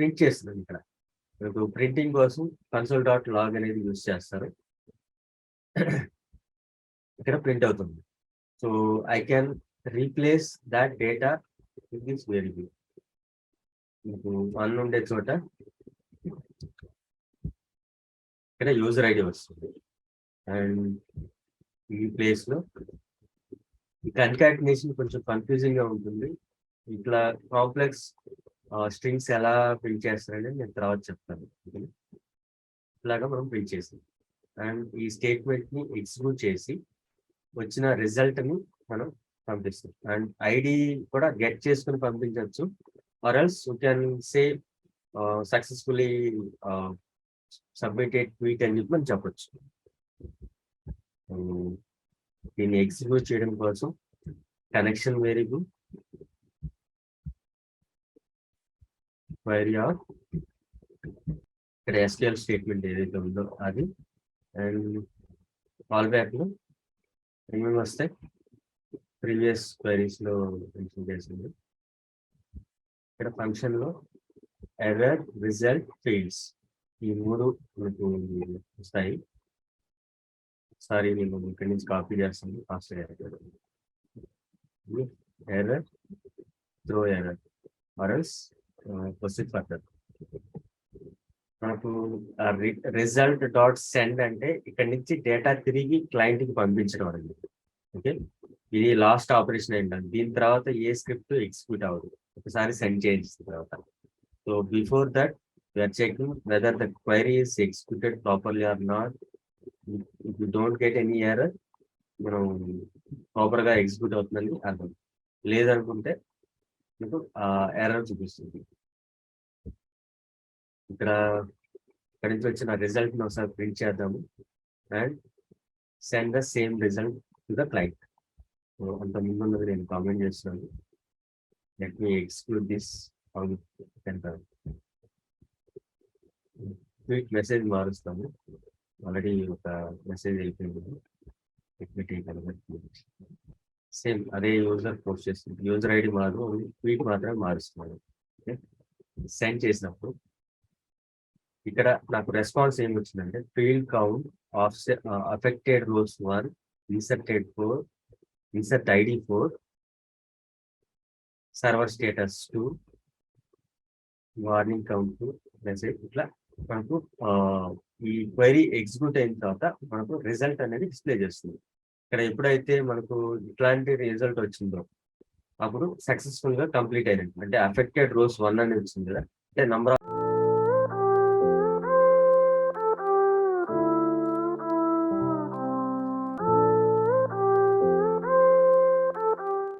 Print చేస్తున్నాను. ఇక్కడ మీకు ప్రింటింగ్ కోసం console.log అనేది యూజ్ చేస్తారు. ఇక్కడ ప్రింట్ అవుతుంది. So I can replace that data with this variable. మీకు 1 ఉండే చోట ఇక్కడ యూజర్ ఐడి వస్తుంది. అండ్ ఈ ప్లేస్ లో ఈ కన్కాటినేషన్ కొంచెం కన్ఫ్యూజింగ్ గా ఉంటుంది. ఇట్లా కాంప్లెక్స్ స్ట్రింగ్స్ ఎలా ప్రింట్ చేస్తారని నేను తర్వాత చెప్తాను. ఇలాగా మనం ప్రింట్ చేసాం. అండ్ ఈ స్టేట్మెంట్ ని ఎగ్జిక్యూట్ చేసి వచ్చిన రిజల్ట్ ని మనం పంపిస్తాం. అండ్ ఐడి కూడా గెట్ చేసుకుని పంపించవచ్చు. Or else you can say successfully submitted tweet అని చెప్పి మనం చెప్పొచ్చు. దీన్ని ఎగ్జిక్యూట్ చేయడం కోసం కనెక్షన్ వేరియబుల్ క్వైరీ ఆర్ ఇక్కడ SQL స్టేట్మెంట్ ఏదైతే ఉందో అది. అండ్ కాల్ బ్యాక్ లో ఏమేమి వస్తాయి ప్రీవియస్ క్వైరీస్ లో మెన్షన్ చేసింది. ఇక్కడ ఫంక్షన్ లో ఎర్రర్, రిజల్ట్, ఫీల్డ్స్ ఈ 3 మనకు వస్తాయి. సారీ నేను ఇక్కడి నుంచి కాపీ చేస్తాను. Fast error, throw error or else proceed further. మనకు రిజల్ట్ డాట్ సెండ్ అంటే ఇక్కడ నుంచి డేటా తిరిగి క్లయింట్ కి పంపించడం అనేది. ఓకే, ఇది లాస్ట్ ఆపరేషన్ ఏంటంటే దీని తర్వాత ఏ స్క్రిప్ట్ ఎగ్జిక్యూట్ అవ్వదు ఒకసారి సెండ్ చేయించిన తర్వాత. So before that we are checking whether the query is executed properly or not. If you don't get any error మనం ప్రాపర్ గా ఎగ్జిక్యూట్ అవుతుందని అర్థం. లేదనుకుంటే మీకు ఎర్రర్ చూపిస్తుంది. ఇక్కడ నుంచి వచ్చిన రిజల్ట్ ని ఒకసారి ప్రింట్ చేద్దాము. And send the same result to the client. అంత ముందున్నది నేను కామెంట్ చేస్తున్నాను. Let me exclude this. Tweet message మారుస్తాము. ఆల్రెడీ ఒక మెసేజ్ అయిపోయింది. సేమ్ అదే యూజర్ పోస్ట్ చేస్తుంది. యూజర్ ఐడి మాత్రం ట్వీట్ మాత్రమే మారుస్తున్నాను. సెండ్ చేసినప్పుడు ఇక్కడ నాకు రెస్పాన్స్ ఏమి వచ్చిందంటే field count affected rows 1, inserted 4, insert ID 4, server status 2, warning count 2 message. ఇట్లా మనకు ఈ క్వైరీ ఎగ్జిక్యూట్ అయిన తర్వాత మనకు రిజల్ట్ అనేది డిస్ప్లే చేస్తుంది. ఇక్కడ ఎప్పుడైతే మనకు ఇట్లాంటి రిజల్ట్ వచ్చిందో అప్పుడు సక్సెస్ఫుల్ గా కంప్లీట్ అయినట్టు. అంటే అఫెక్టెడ్ రోస్ 1 అని వచ్చింది కదా, అంటే నంబర్ ఆఫ్